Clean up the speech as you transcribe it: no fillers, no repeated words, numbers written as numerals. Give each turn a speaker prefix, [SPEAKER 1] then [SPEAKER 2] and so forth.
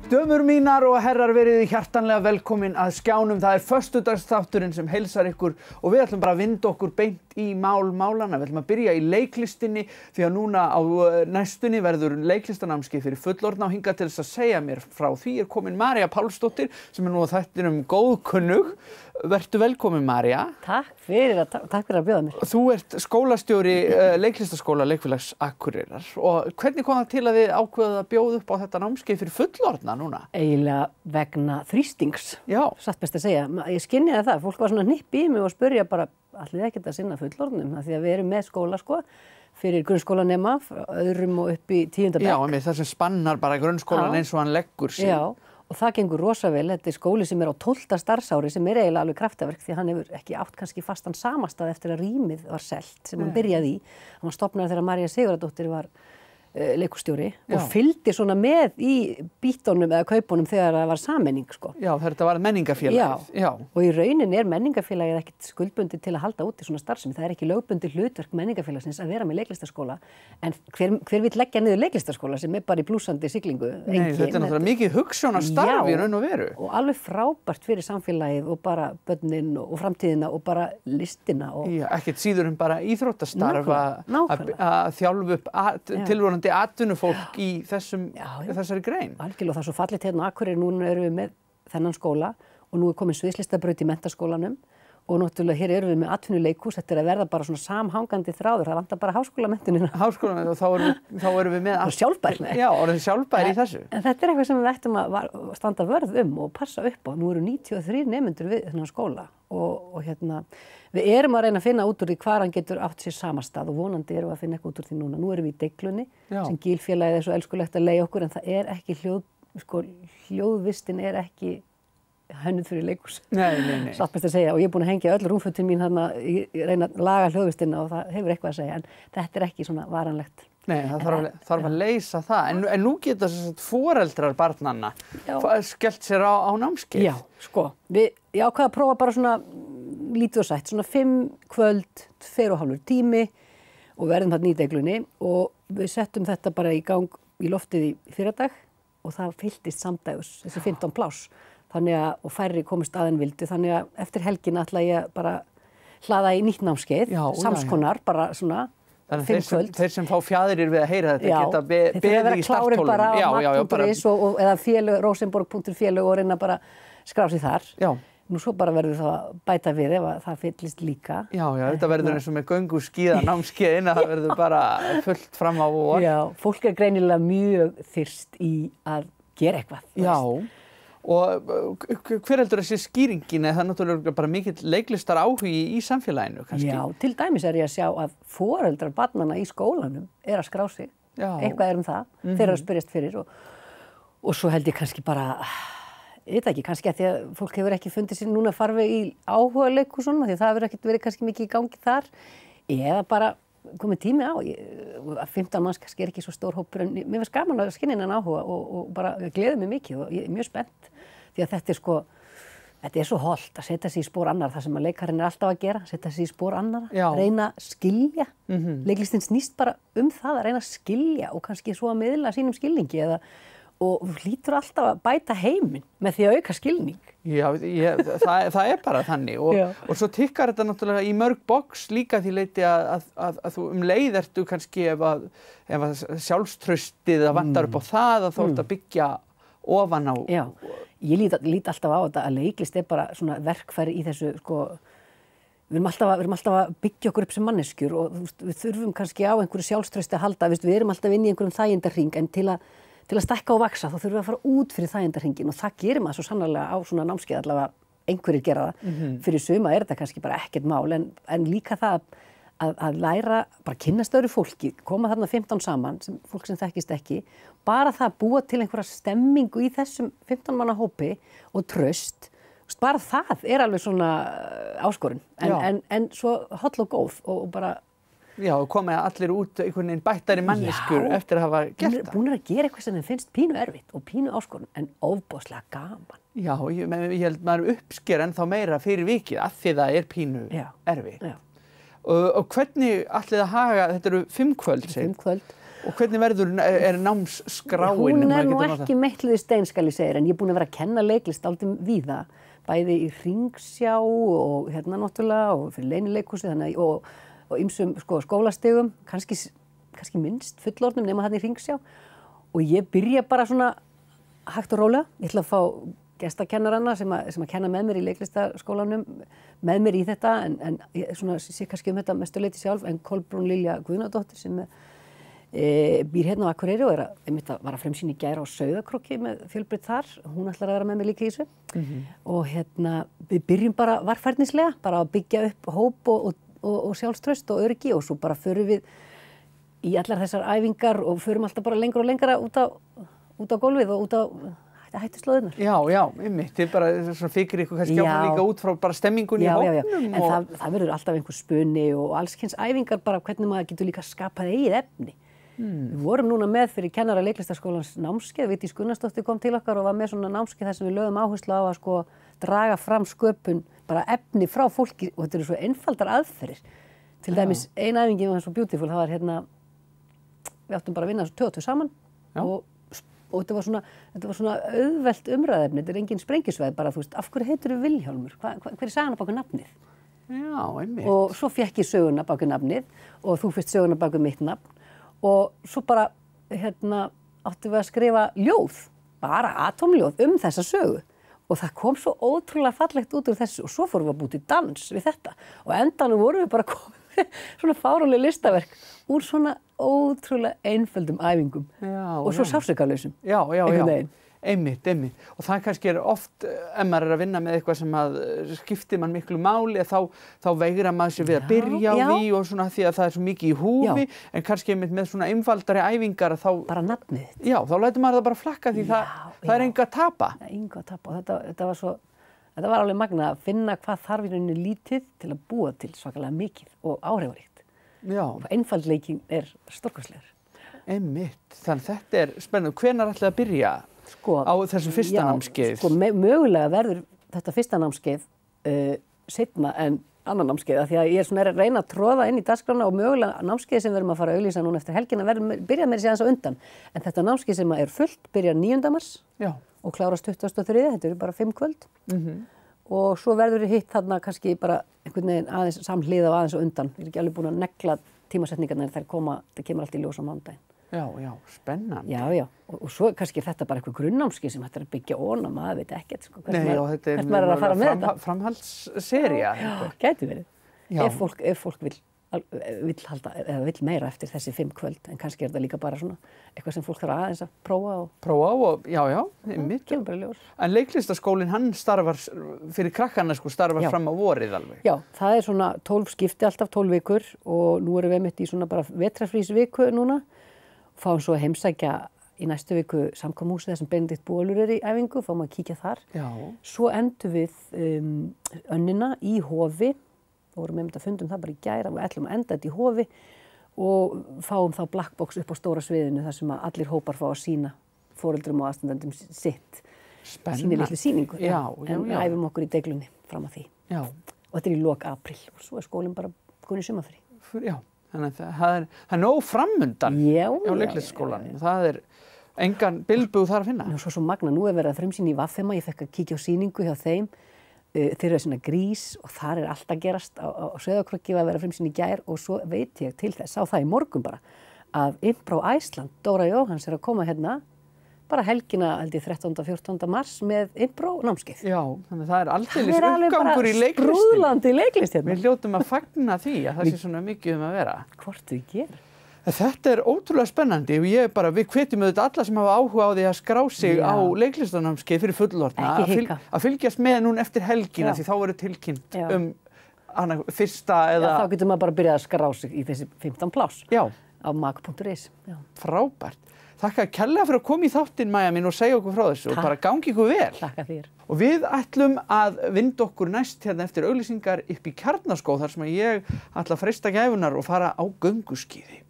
[SPEAKER 1] Dömur mínar og herrar, verið hjartanlega velkomin að skjánum. Það föstudagsþátturinn sem heilsar ykkur og við ætlum bara að vinda okkur beint í málana. Við ætlum að byrja í leiklistinni því að núna á næstunni verður leiklistanámskeið fyrir fullorðna og hingað til þess að segja mér frá því komin María Pálsdóttir sem nú á þættinum góðkunnug. Vertu velkomin, María.
[SPEAKER 2] Takk fyrir að bjóða mér.
[SPEAKER 1] Þú ert skólastjóri leiklistaskóla Leikfélags Akureyrar og hvernig kom það til að þið ákveðuð að bjóða upp á þetta námskeið fyrir fullorðna núna?
[SPEAKER 2] Eiginlega vegna þrýstings.
[SPEAKER 1] Já.
[SPEAKER 2] Satt best að segja. Ég skynjaði það. Fólk var svona hnipp í mig og spurja bara, ætlið ekkert að sinna fullorðnum af því að við erum með skóla fyrir grunnskólanema, öðrum og upp í 10. bekk.
[SPEAKER 1] Já, það sem spannar bara grunnskólan eins og hann leggur sig.
[SPEAKER 2] Já. Og það gengur rosa vel. Þetta skóli sem á 12. starfsári sem eiginlega alveg kraftaverk því að hann hefur ekki átt kannski fastan samastað eftir að rýmið var selt sem hann byrjaði í. Hann var stofnaður þegar María Sigurðardóttir var leikustjóri og fylgdi svona með í býtunum eða kaupunum þegar það var sameining Já,
[SPEAKER 1] þetta var menningafélagið.
[SPEAKER 2] Já. Og í rauninni menningafélagið ekkert skuldbundið til að halda úti svona starfsemi. Það ekki lögbundið hlutverk menningafélagsins að vera með leiklistaskóla. En hver vill leggja niður leiklistaskóla sem bara í blúsandi siglingu?
[SPEAKER 1] Nei, þetta náttúrulega mikið hugsjónastarf í raun og veru.
[SPEAKER 2] Og alveg frábært fyrir samfélagið og bara börnin og framtíðina og bara listina.
[SPEAKER 1] Já, ekkert síður bara íþróttastarf að þjálfa upp tilvonandi atvinnufólk í þessari grein.
[SPEAKER 2] Algjörlega, það svo fallegt hérna á Akureyri, núna erum við með þennan skóla og nú komin sviðslistabraut í menntaskólanum og náttúrulega hér erum við með atvinnuleikhús, þetta að verða bara svona samhangandi þráður, það vantar bara háskólamenntunina.
[SPEAKER 1] Háskólamenntunina og þá erum við með
[SPEAKER 2] sjálfbærni.
[SPEAKER 1] Já, orðið sjálfbæri í þessu.
[SPEAKER 2] En þetta eitthvað sem við ættum að standa vörð og passa upp á. Nú eru 93 nemendur við þennan skóla og við erum að reyna að finna út úr því hvar hann getur átt sér samastað og vonandi erum við að finna eitthvað út úr því núna. Nú erum við í Deiglunni sem Gílfélagið svo elskulegt að leigja okkur en það ekki hljóðvistin ekki hönnuð fyrir leikhús.
[SPEAKER 1] Nei.
[SPEAKER 2] Satt best að segja og ég búin að hengja öll rúmfötin mín þarna ég reyna að laga hljóðvistina og það hefur eitthvað að segja en þetta ekki svona varanlegt.
[SPEAKER 1] Nei, það þarf að leysa það. En nú geta foreldrar barnanna skellt sér á námskeið.
[SPEAKER 2] Já, ég ákvað að prófa bara svona lítið og sætt, svona 5 kvöld, 2,5 tími og verðum þarna í Deiglunni og við settum þetta bara í gang í loftið í fyrradag og það fylltist samdægus, þessi 15 pláss. Og færri komist aðein vildu, þannig að eftir helgina ætla ég bara hlaða í nýtt námskeið, samskonar, bara svona 5 kvöld.
[SPEAKER 1] Þeir sem fá fjaðrir við að heyra þetta geta beðið í startholum.
[SPEAKER 2] Þeir vera klárir bara á mat.is eða rosenborg.félög og reyna bara skrá sig þar.
[SPEAKER 1] Já.
[SPEAKER 2] Nú svo bara verður það að bæta við ef það fyllist líka.
[SPEAKER 1] Já, þetta verður eins og með göngu skíðanámskeiðin að það verður bara fullt fram á vor.
[SPEAKER 2] Já, fólk greinilega mjög þyrst í að gera eitthvað.
[SPEAKER 1] Já. Og hver heldur þessi skýringin það náttúrulega bara mikill leiklistar áhugi í samfélaginu kannski?
[SPEAKER 2] Já, til dæmis ég að sjá að foreldrar barnanna í skólanum að skrá sig. Eitthvað það. Þeir eru að spyrjast fyrir og svo held ég kannski bara, ég veit ekki, kannski að því að fólk hefur ekki fundið sér núna farveg í áhuga leikhúsunum því það hefur ekkert verið kannski mikið í gangi þar eða bara komið tími á. 15 manns kannski ekki svo stór hópur en mér finnst gaman að skynja þennan áhuga og bara gleður mig mikið og ég mjög spennt því að þetta svo hollt að setja sig í spor annar það sem að leikarinn alltaf að gera, setja sig í spor annar, reyna að skilja. Leiklistinn snýst bara það að reyna að skilja og kannski svo að miðla sínum skilningi og hlýtur alltaf að bæta heiminn með því að auka skilning.
[SPEAKER 1] Já, það bara þannig og svo tikkar þetta náttúrulega í mörg box líka því leyti að þú leið ertu kannski ef að sjálfstraustið vantar upp á það að þú ert að byggja ofan á.
[SPEAKER 2] Já, ég lít alltaf á þetta að leiklist bara svona verkfæri í þessu við erum alltaf að byggja okkur upp sem manneskjur og við þurfum kannski á einhverju sjálfstrausti að halda, við erum alltaf inn í einhverjum þægindarhring en til að stækka og vaxa þá þurfum við að fara út fyrir þægindarhringinn og það gerir maður svo sannarlega á svona námskeið allavega einhverjir gera það. Fyrir suma þetta kannski bara ekkert mál en líka það að læra, bara kynnast öðru fólki, koma þarna 15 saman, fólk sem þekkist ekki, bara það að búa til einhverja stemmingu í þessum 15 manna hópi og traust, bara það alveg svona áskorun en svo holl og góð og bara
[SPEAKER 1] Já, og komið allir út einhvern veginn bættari manneskur eftir að hafa gert það.
[SPEAKER 2] Búin að gera eitthvað sem þeim finnst pínu erfitt og pínu áskorun en ofboðslega gaman.
[SPEAKER 1] Já, ég held maður uppsker ennþá meira fyrir vikið af því það pínu erfitt. Og hvernig ætlið að haga, þetta eru 5 kvöld,
[SPEAKER 2] 5 kvöld.
[SPEAKER 1] Og hvernig er námsskráin?
[SPEAKER 2] Hún nú ekki meitluð í stein, skal ég segja, en ég er búin að vera að kenna leiklist aldrei víða, bæði í Hringsjá og hérna náttúrulega og fyrir Leynileikhúsið þannig og ýmsum skólastigum, kannski minnst fullorðnum nema þarna í Hringsjá og ég byrja bara svona hægt og rólega. Ég ætla að fá gestakennarana sem að kenna með mér í leiklistaskólanum með mér í þetta en ég svona sé kannski þetta mestu leyti sjálf en Kolbrún Lilja Guðnadóttir sem býr hérna á Akureyri og var að fremsýna í gær á Sauðárkróki með fjölbreytt þar. Hún ætlar að vera með mér líka í þessu. Og hérna við byrjum bara varfærnislega, bara að byggja upp hóp og sjálfstraust og öryggi og svo bara förum við í allar þessar æfingar og förum alltaf bara lengra og lengra út á gólfið og út á hættuslóðirnar.
[SPEAKER 1] Já, einmitt. Þið bara fikir ykkur kannski áfram líka út frá bara stemmingunni í hópnum.
[SPEAKER 2] En það verður alltaf einhver spuni og alls kyns æfingar bara hvernig maður getur líka skapað eigið efni. Við vorum núna með fyrir kennara leiklistaskólans námskeið, Vigdís Gunnarsdóttir kom til okkar og var með svona námskeið þar sem við lögðum áherslu á að draga fram sköpun, bara efni frá fólki og þetta eru svo einfaldar aðferðir. Til dæmis ein æfingin var svo beautiful, það var hérna, við áttum bara að vinna 2 saman og þetta var svona auðvelt umræðefni, þetta er engin sprengjusveið, bara þú veist, af hverju heitirðu Vilhjálmur? Hver er sagan á bak við nafnið?
[SPEAKER 1] Já, einmitt.
[SPEAKER 2] Og svo fékk ég söguna bak við nafnið og þú fyrst söguna bak við mitt nafn. Og svo bara, áttum við að skrifa ljóð, bara atómljóð þessa sögu. Og það kom svo ótrúlega fallegt út úr þessu og svo fórum við að búa til dans við þetta. Og endanum vorum við bara komið svona fáránleg listaverk úr svona ótrúlega einföldum æfingum. Og svo sársaukalausum.
[SPEAKER 1] Já. Einmitt. Og það kannski oft, ef maður að vinna með eitthvað sem að skiptir mann miklu máli, þá veigrar maður sér við að byrja á því og svona því að það er svo mikið í húfi, en kannski einmitt með svona einfaldari æfingar þá...
[SPEAKER 2] Bara nafnið.
[SPEAKER 1] Já, þá lætur maður það bara flakka því það er engu að tapa.
[SPEAKER 2] Engu að tapa og þetta var alveg magnað að finna hvað þarf í rauninni lítið til að búa til svakalega mikið og áhrifaríkt.
[SPEAKER 1] Já.
[SPEAKER 2] Og einfaldleikin er stórkostlegur.
[SPEAKER 1] Einmitt, þannig þetta er spennandi. Hvenær ætlaði að byrja? Á þessu fyrsta námskeið?
[SPEAKER 2] Mögulega verður þetta fyrsta námskeið seinna en annan námskeið af því að ég er svona að reyna að tróða inn í dagskrána og mögulega námskeið sem við erum að fara að auglýsa núna eftir helgina byrja með þessi aðeins á undan. En þetta námskeið sem er fullt byrjar 9. mars og klárast 23. Þetta eru bara 5 kvöld. Og svo verður hitt þarna kannski bara einhvern veginn aðeins samhliða og aðeins á undan. Ég er ekki alveg búin að negla tímasetningarnar en það kemur allt í ljós á mánudaginn.
[SPEAKER 1] Já, spennandi.
[SPEAKER 2] Já, og svo kannski er þetta bara eitthvað grunnnámskeið sem hægt er að byggja ofan á, maður veit ekkert
[SPEAKER 1] Nei, þetta
[SPEAKER 2] er að fara með þetta.
[SPEAKER 1] Framhaldssería.
[SPEAKER 2] Já, gæti verið. Ef fólk vill halda, eða vill meira eftir þessi 5 kvöld, en kannski er þetta líka bara svona eitthvað sem fólk þarf aðeins að prófa
[SPEAKER 1] og já, einmitt.
[SPEAKER 2] Kemur bara ljós.
[SPEAKER 1] En leiklistaskólinn, hann starfar fyrir krakkana starfar fram á vorið alveg.
[SPEAKER 2] Já, það er svona 12 skipti, alltaf 12 vikur og nú erum við einmitt í svona bara vetrarfrísviku núna. Fáum svo að heimsækja í næstu viku samkomuhúsið þar sem Benedikt Bólur er í æfingu, fáum að kíkja þar.
[SPEAKER 1] Já.
[SPEAKER 2] Svo endum við önnina í Hofi, vorum einmitt að fundum það bara í gær, við ætlum að enda þetta í Hofi og fáum þá Black Box upp á stóra sviðinu þar sem að allir hópar fá að sýna foreldrum og aðstandendum sitt. Sýni litlu sýningu. En við æfum okkur í deglunni fram að því.
[SPEAKER 1] Já.
[SPEAKER 2] Og þetta er í lok apríl og svo er skólinn bara komin í sumarfrí.
[SPEAKER 1] Já. Þannig að það er nóg framundan á leiklistaskólanum. Það er engan bilbug þar að finna.
[SPEAKER 2] Svo magna, nú er verið að frumsýna í Vaffema, ég fekk að kíkja á sýningu hjá þeim. Þeir eru svona grís og þar er allt að gerast á Sauðárkróki var að vera frumsýna í gær og svo veit ég til þess, á það í morgun bara, að Impro Iceland, Dóra Jóhanns er að koma hérna bara helgina, held ég, 13. og 14. mars með impro námskeið.
[SPEAKER 1] Já, þannig að það er aldeilis uppgangur í leiklistinni.
[SPEAKER 2] Það er alveg bara sprúðlandi leiklistin hérna.
[SPEAKER 1] Við hljótum að fagna því að það sé svona mikið að vera.
[SPEAKER 2] Hvort við gerum.
[SPEAKER 1] Þetta er ótrúlega spennandi og við hvetjum auðvitað alla sem hafa áhuga á því að skrá sig á leiklistanámskeið fyrir fullorðna að fylgjast með núna eftir helgina því þá verður tilkynnt fyrsta eða...
[SPEAKER 2] Já, þá getur maður bara að byrja að skrá sig í þessi 15 pláss á mag.is.
[SPEAKER 1] Frábært. Þakka kærlega fyrir að koma í þáttinn, Maja mín, og segja okkur frá þessu og bara gangi ykkur vel.
[SPEAKER 2] Þakka þér.
[SPEAKER 1] Og við ætlum að vinda okkur næst hérna eftir auglýsingar upp í Kjarnaskóg þar sem ég ætla að freista gæfunar og fara á gönguskíði.